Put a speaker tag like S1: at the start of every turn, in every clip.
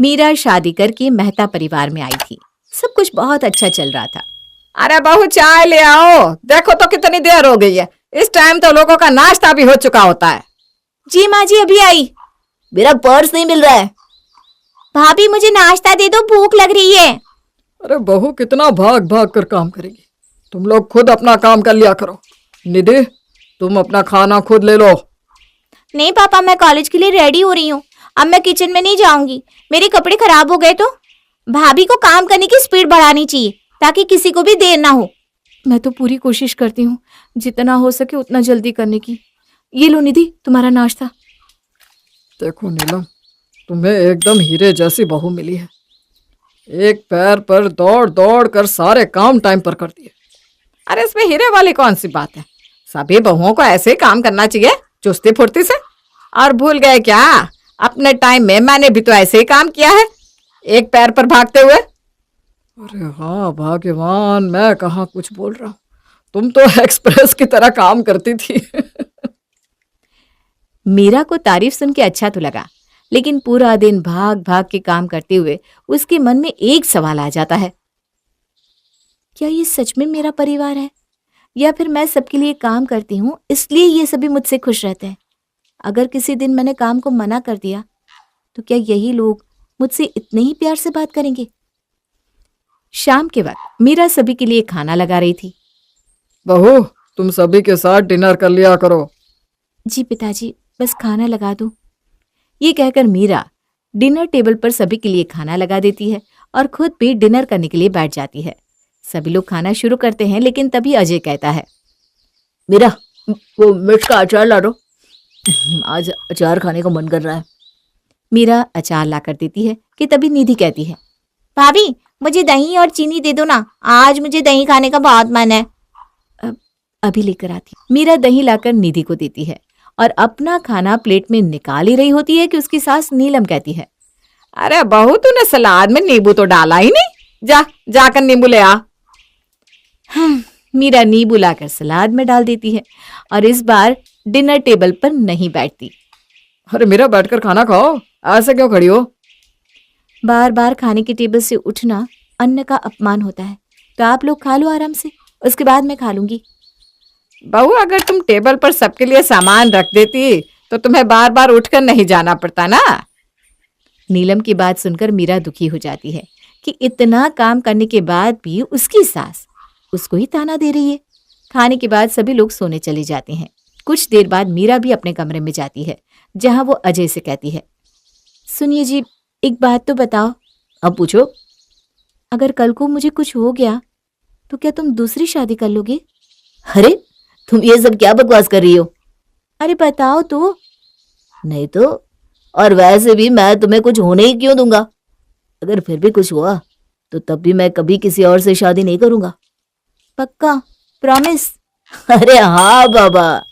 S1: मीरा शादी करके मेहता परिवार में आई थी। सब कुछ बहुत अच्छा चल रहा था।
S2: अरे बहू चाय ले आओ, देखो तो कितनी देर हो गई है। इस टाइम तो लोगों का नाश्ता भी हो चुका होता है।
S1: जी माँ जी, अभी आई।
S3: मेरा पर्स नहीं मिल रहा है।
S1: भाभी मुझे नाश्ता दे दो, भूख लग रही है।
S2: अरे बहू कितना भाग भाग कर काम करेगी, तुम लोग खुद अपना काम कर लिया करो। निधि तुम अपना खाना खुद ले लो।
S1: नहीं पापा, मैं कॉलेज के लिए रेडी हो रही हूँ, अब मैं किचन में नहीं जाऊंगी। मेरे कपड़े खराब हो गए तो भाभी को काम करने की स्पीड बढ़ानी चाहिए ताकि किसी को भी देर ना हो। मैं तो पूरी कोशिश करती हूँ जितना हो सके उतना जल्दी करने की। ये लो निधि, तुम्हारा नाश्ता।
S2: देखो नीलम, तुम्हें एकदम हीरे जैसी बहू मिली है। एक पैर पर दौड़ दौड़ कर सारे काम टाइम पर कर दिए। अरे इसमें हीरे वाली कौन सी बात है, सभी बहुओं को ऐसे ही काम करना चाहिए, चुस्ती फुर्ती से। और भूल गए क्या, अपने टाइम में मैंने भी तो ऐसे ही काम किया है, एक पैर पर भागते हुए। अरे हाँ भाग्यवान, मैं कहाँ कुछ बोल रहा हूँ, तुम तो एक्सप्रेस की तरह काम करती थी।
S1: मीरा को तारीफ सुन के अच्छा तो लगा, लेकिन पूरा दिन भाग भाग के काम करते हुए उसके मन में एक सवाल आ जाता है, क्या ये सच में मेरा परिवार है, या फिर मैं सबके लिए काम करती हूँ इसलिए ये सभी मुझसे खुश रहते हैं। अगर किसी दिन मैंने काम को मना कर दिया तो क्या यही लोग मुझसे इतने ही प्यार से बात करेंगे। शाम के वक्त मीरा सभी के लिए खाना लगा रही थी।
S2: बहू तुम सभी के साथ डिनर कर लिया करो।
S1: जी पिताजी, बस खाना लगा दो। ये कहकर मीरा डिनर टेबल पर सभी के लिए खाना लगा देती है और खुद भी डिनर करने के लिए बैठ जाती है। सभी लोग खाना शुरू करते हैं, लेकिन तभी अजय कहता है,
S3: मीरा वो मिर्च का अचार ला दो, आज अचार खाने का मन कर रहा है।
S1: मीरा अचार ला कर देती है कि तभी निधि कहती है, भाभी मुझे दही और चीनी दे दो ना, आज मुझे दही खाने का बहुत मन है। अभी लेकर आती। मीरा दही लाकर निधि को देती है और अपना खाना प्लेट में निकाल ही रही होती है कि उसकी सास नीलम कहती है,
S2: अरे बहू तूने सलाद में नींबू तो डाला ही नहीं, जाकर नींबू ले आ।
S1: मीरा नींबू लाकर सलाद में डाल देती है और इस बार डिनर टेबल पर नहीं बैठती।
S2: अरे मीरा बैठकर खाना खाओ, ऐसे क्यों खड़ी हो।
S1: बार बार खाने के टेबल से उठना अन्न का अपमान होता है, तो आप लोग खा लो आराम से, उसके बाद मैं खा लूंगी।
S2: बहू अगर तुम टेबल पर सबके लिए सामान रख देती तो तुम्हें बार बार उठकर नहीं जाना पड़ता ना।
S1: नीलम की बात सुनकर मीरा दुखी हो जाती है कि इतना काम करने के बाद भी उसकी सास उसको ही ताना दे रही है। खाने के बाद सभी लोग सोने चले जाते हैं। कुछ देर बाद मीरा भी अपने कमरे में जाती है, जहां वो अजय से कहती है, सुनिए जी, एक बात तो बताओ।
S3: अब पूछो।
S1: अगर कल को मुझे कुछ हो गया तो क्या तुम दूसरी शादी कर लोगे?
S3: अरे तुम ये सब क्या बकवास कर रही हो?
S1: अरे बताओ तो।
S3: नहीं तो, और वैसे भी मैं तुम्हें कुछ होने ही क्यों दूंगा। अगर फिर भी कुछ हुआ तो तब भी मैं कभी किसी और से शादी नहीं करूंगा।
S1: पक्का? प्रॉमिस?
S3: अरे हाँ बाबा।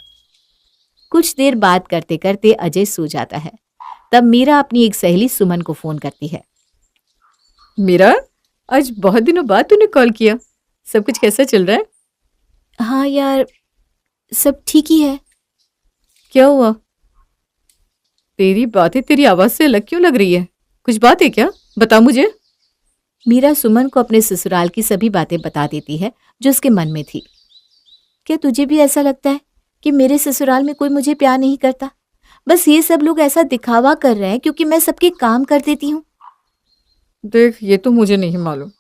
S1: कुछ देर बात करते करते अजय सो जाता है। तब मीरा अपनी एक सहेली सुमन को फोन करती है,
S2: मीरा आज बहुत दिनों बाद तूने कॉल किया, सब कुछ कैसा चल रहा है?
S1: हाँ यार, सब ठीक ही है।
S2: क्या हुआ? तेरी बातें तेरी आवाज से अलग क्यों लग रही है, कुछ बात है क्या, बता मुझे।
S1: मीरा सुमन को अपने ससुराल की सभी बातें बता देती है जो उसके मन में थी। क्या तुझे भी ऐसा लगता है कि मेरे ससुराल में कोई मुझे प्यार नहीं करता? बस ये सब लोग ऐसा दिखावा कर रहे हैं क्योंकि मैं सबके काम कर देती हूँ।
S2: देख ये तो मुझे नहीं मालूम,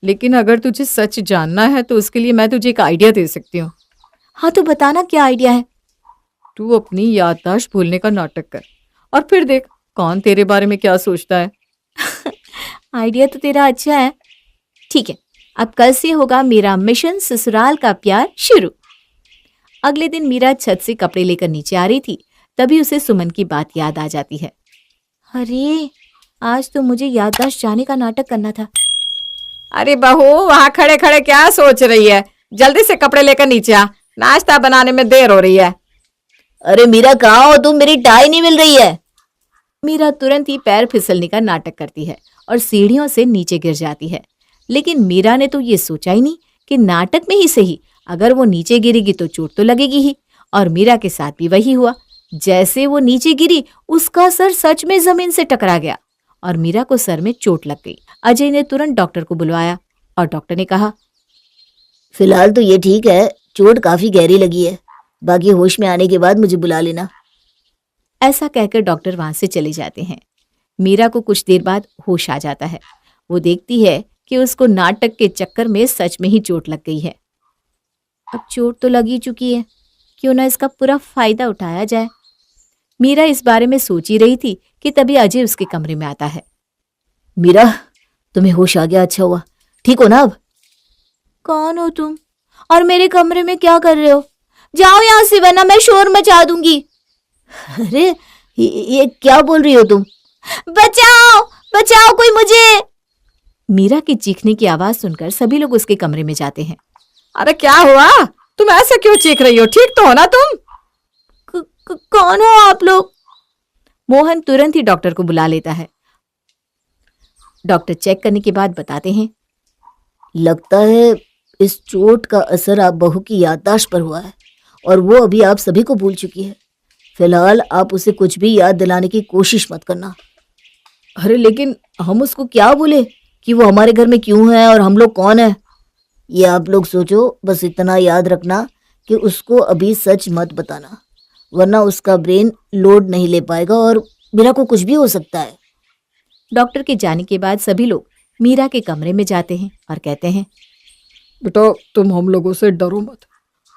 S2: लेकिन अगर तुझे सच जानना है तो उसके लिए मैं तुझे एक आइडिया दे सकती हूँ।
S1: हाँ तो बताना, क्या आइडिया है?
S2: तू अपनी याददाश्त भूलने का नाटक कर और फिर देख कौन तेरे बारे में क्या सोचता है।
S1: आइडिया तो तेरा अच्छा है। ठीक है, अब कल से होगा मेरा मिशन ससुराल का प्यार शुरू। अगले दिन मीरा छत से कपड़े लेकर नीचे आ रही थी, तभी उसे सुमन की बात याद आ जाती है। अरे आज तो मुझे याददाश्त जाने का नाटक करना था।
S2: अरे बहू वहां खड़े खड़े क्या सोच रही है, जल्दी से कपड़े लेकर नीचे आ, नाश्ता बनाने में देर हो रही है।
S3: अरे मीरा कहाँ हो तुम, मेरी टाई नहीं मिल रही है।
S1: मीरा तुरंत ही पैर फिसलने का नाटक करती है और सीढ़ियों से नीचे गिर जाती है। लेकिन मीरा ने तो ये सोचा ही नहीं कि नाटक में ही सही, अगर वो नीचे गिरेगी तो चोट तो लगेगी ही। और मीरा के साथ भी वही हुआ। जैसे वो नीचे गिरी, उसका सर सच में जमीन से टकरा गया और मीरा को सर में चोट लग गई। अजय ने तुरंत डॉक्टर को बुलवाया और डॉक्टर ने कहा,
S3: फिलहाल तो ये ठीक है, चोट काफी गहरी लगी है, बाकी होश में आने के बाद मुझे बुला लेना।
S1: ऐसा कहकर डॉक्टर वहां से चले जाते हैं। मीरा को कुछ देर बाद होश आ जाता है। वो देखती है कि उसको नाटक के चक्कर में सच में ही चोट लग गई है। अब चोट तो लगी चुकी है, क्यों ना इसका पूरा फायदा उठाया जाए। मीरा इस बारे में सोच ही रही थी कि तभी अजय उसके कमरे में आता है।
S3: मीरा, तुम्हें होश आ गया, अच्छा हुआ। ठीक हो ना अब?
S1: कौन हो तुम और मेरे कमरे में क्या कर रहे हो? जाओ यहाँ से वरना मैं शोर मचा दूंगी।
S3: अरे ये क्या बोल रही हो तुम?
S1: बचाओ बचाओ कोई मुझे। मीरा की चीखने की आवाज सुनकर सभी लोग उसके कमरे में जाते हैं।
S2: अरे क्या हुआ? तुम ऐसे क्यों चीख रही हो? ठीक तो हो ना तुम?
S1: कौन हो आप लोग? मोहन तुरंत ही डॉक्टर को बुला लेता है। डॉक्टर चेक करने के बाद बताते हैं,
S3: लगता है इस चोट का असर आप बहू की याददाश्त पर हुआ है और वो अभी आप सभी को भूल चुकी है। फिलहाल आप उसे कुछ भी याद दिलाने की कोशिश मत करना। अरे लेकिन हम उसको क्या बोले कि वो हमारे घर में क्यों है और हम लोग कौन है? ये आप लोग सोचो, बस इतना याद रखना कि उसको अभी सच मत बताना, वरना उसका ब्रेन लोड नहीं ले पाएगा और मीरा को कुछ भी हो सकता है।
S1: डॉक्टर के जाने के बाद सभी लोग मीरा के कमरे में जाते हैं और कहते हैं,
S2: बेटा तुम हम लोगों से डरो मत।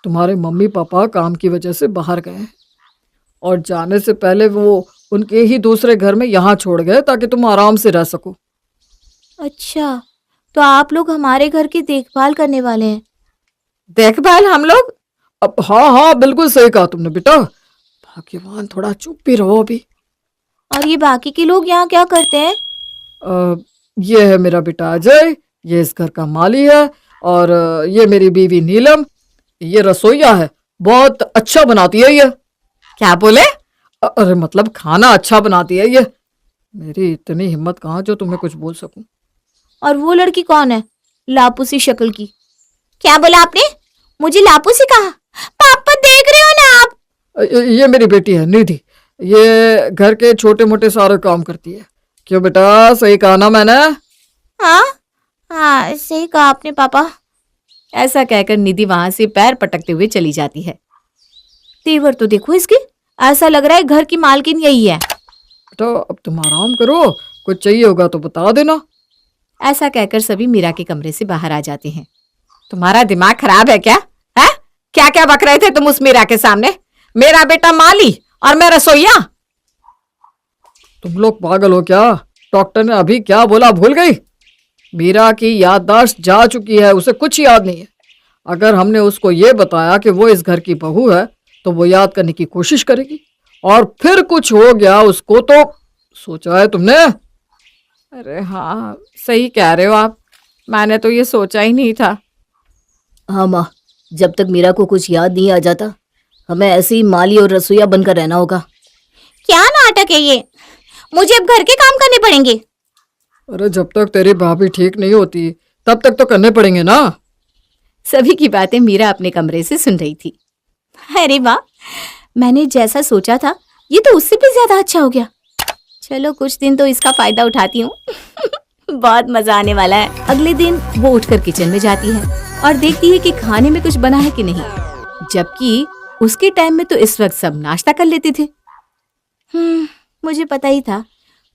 S2: तुम्हारे मम्मी पापा काम की वजह से बाहर गए हैं और जाने से पहले वो उनके ही दूसरे घर में यहाँ छोड़ गए ताकि तुम आराम से रह सको।
S1: अच्छा, तो आप लोग हमारे घर की देखभाल करने वाले हैं?
S2: देखभाल हम लोग? अब हाँ हाँ, बिल्कुल सही कहा तुमने बेटा। भाग्यवान, थोड़ा चुप भी रहो अभी।
S1: और ये बाकी के लोग यहाँ क्या करते हैं?
S2: ये है मेरा बेटा अजय, ये इस घर का माली है, और ये मेरी बीवी नीलम, ये रसोइया है, बहुत अच्छा बनाती है ये। क्या बोले? अरे मतलब खाना अच्छा बनाती है ये। मेरी इतनी हिम्मत कहाँ जो तुम्हें कुछ बोल सकूं।
S1: और वो लड़की कौन है, लापूसी शक्ल की? क्या बोला आपने? मुझे लापूसी कहा? पापा देख रहे हो ना आप?
S2: ये मेरी बेटी है निधि, ये घर के छोटे मोटे सारे काम करती है। क्यों बेटा, सही कहा ना मैंने?
S1: हाँ हाँ, सही कहा आपने पापा। ऐसा कहकर निधि वहां से पैर पटकते हुए चली जाती है। तेवर तो देखो इसके, ऐसा लग रहा है घर की मालकिन यही है।
S2: बेटा अब तुम आराम करो, कुछ चाहिए होगा तो बता देना।
S1: ऐसा कहकर सभी मीरा के कमरे से बाहर आ जाते हैं। तुम्हारा दिमाग खराब है क्या? है क्या क्या बक रहे थे तुम उस मीरा के सामने? मेरा बेटा माली और मैं रसोइया।
S2: तुम लोग पागल हो क्या? डॉक्टर ने अभी क्या बोला भूल गई? मीरा की याददाश्त जा चुकी है, उसे कुछ याद नहीं है। अगर हमने उसको ये बताया कि वो इस घर की बहू है तो वो याद करने की कोशिश करेगी, और फिर कुछ हो गया उसको तो सोचा है तुमने? अरे हाँ, सही कह रहे हो आप, मैंने तो ये सोचा ही नहीं था।
S3: हाँ माँ, जब तक मीरा को कुछ याद नहीं आ जाता हमें ऐसे ही माली और रसोइया बनकर रहना होगा।
S1: क्या नाटक है ये? मुझे अब घर के काम करने पड़ेंगे?
S2: अरे जब तक तेरी भाभी ठीक नहीं होती तब तक तो करने पड़ेंगे ना।
S1: सभी की बातें मीरा अपने कमरे से सुन रही थी। अरे वाह, मैंने जैसा सोचा था ये तो उससे भी ज्यादा अच्छा हो गया। चलो कुछ दिन तो इसका फायदा उठाती हूँ। बहुत मजा आने वाला है। अगले दिन वो उठकर किचन में जाती है और देखती है कि खाने में कुछ बना है कि नहीं, जबकि उसके टाइम में तो इस वक्त सब नाश्ता कर लेते थे। मुझे पता ही था